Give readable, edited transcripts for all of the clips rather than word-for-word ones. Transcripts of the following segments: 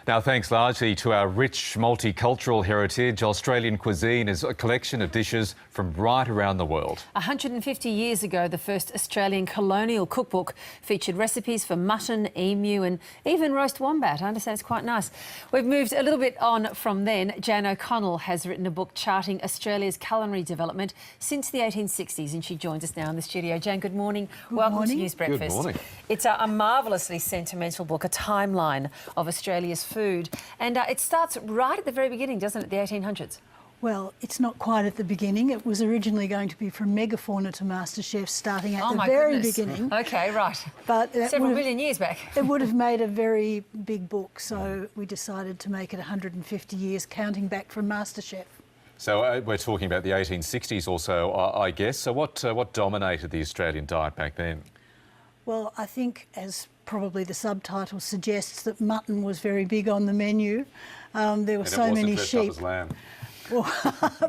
Now, thanks largely to our rich multicultural heritage, Australian cuisine is a collection of dishes from right around the world. 150 years ago, the first Australian colonial cookbook featured recipes for mutton, emu and even roast wombat. I understand it's quite nice. We've moved a little bit on from then. Jan O'Connell has written a book charting Australia's culinary development since the 1860s, and she joins us now in the studio. Jan, good morning. Welcome to News Breakfast. Good morning. It's a marvellously sentimental book, a timeline of Australia's food. And it starts right at the very beginning, doesn't it, the 1800s? Well, it's not quite at the beginning. It was originally going to be from megafauna to MasterChef, starting at the very beginning. OK, right. But several million years back. It would have made a very big book, so we decided to make it 150 years, counting back from MasterChef. So we're talking about the 1860s or so, I guess. So what dominated the Australian diet back then? Well, I think, as probably the subtitle suggests, that mutton was very big on the menu. There were so many sheep. Up as lamb. Well,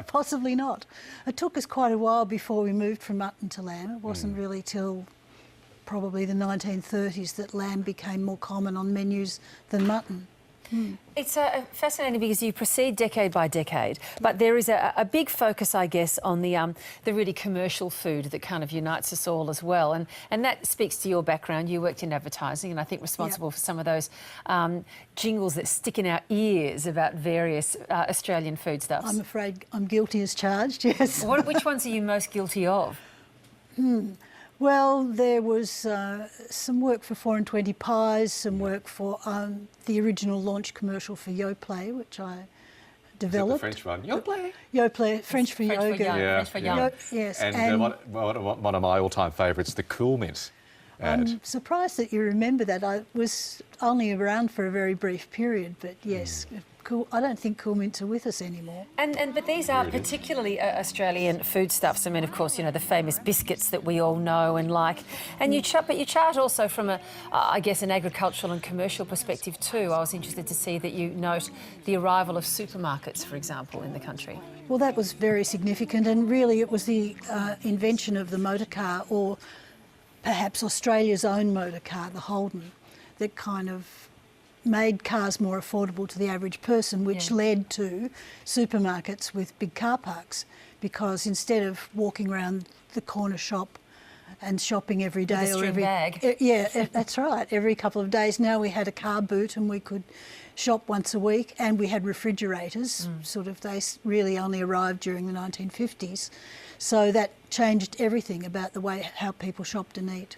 possibly not. It took us quite a while before we moved from mutton to lamb. It wasn't really till probably the 1930s that lamb became more common on menus than mutton. It's fascinating because you proceed decade by decade, but there is a big focus, I guess, on the really commercial food that kind of unites us all as well. And that speaks to your background. You worked in advertising and I think responsible for some of those jingles that stick in our ears about various Australian foodstuffs. I'm afraid I'm guilty as charged, yes. Which ones are you most guilty of? Well, there was some work for 4 and 20 pies, some work for the original launch commercial for Yoplait, which I developed. The French one, Yoplait? Yoplait, French for yoga. French for young. Yes. And one of my all-time favourites, the Cool Mint. I'm surprised that you remember that. I was only around for a very brief period, but yes. I don't think Cool Mints are with us anymore. But these are particularly Australian foodstuffs. I mean, of course, you know, the famous biscuits that we all know and like. And you chart also from I guess, an agricultural and commercial perspective too. I was interested to see that you note the arrival of supermarkets, for example, in the country. Well, that was very significant, and really it was the invention of the motor car, or perhaps Australia's own motor car, the Holden, that kind of made cars more affordable to the average person, which led to supermarkets with big car parks, because instead of walking around the corner shop and shopping every day or every bag. That's right, every couple of days, now we had a car boot and we could shop once a week, and we had refrigerators. They really only arrived during the 1950s, so that changed everything about the way how people shopped and ate.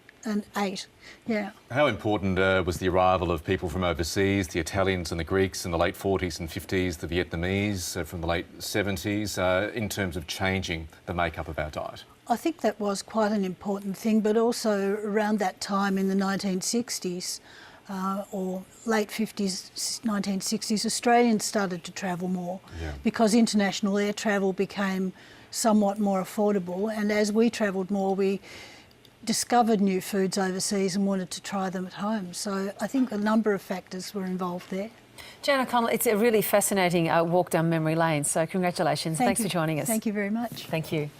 How important was the arrival of people from overseas, the Italians and the Greeks in the late 40s and 50s, the Vietnamese from the late 70s, in terms of changing the makeup of our diet? I think that was quite an important thing, but also around that time in the 1960s, or late 50s, 1960s, Australians started to travel more because international air travel became somewhat more affordable, and as we travelled more, we discovered new foods overseas and wanted to try them at home. So I think a number of factors were involved there. Jan O'Connell, it's a really fascinating walk down memory lane, so congratulations. Thanks for joining us. Thank you very much. Thank you.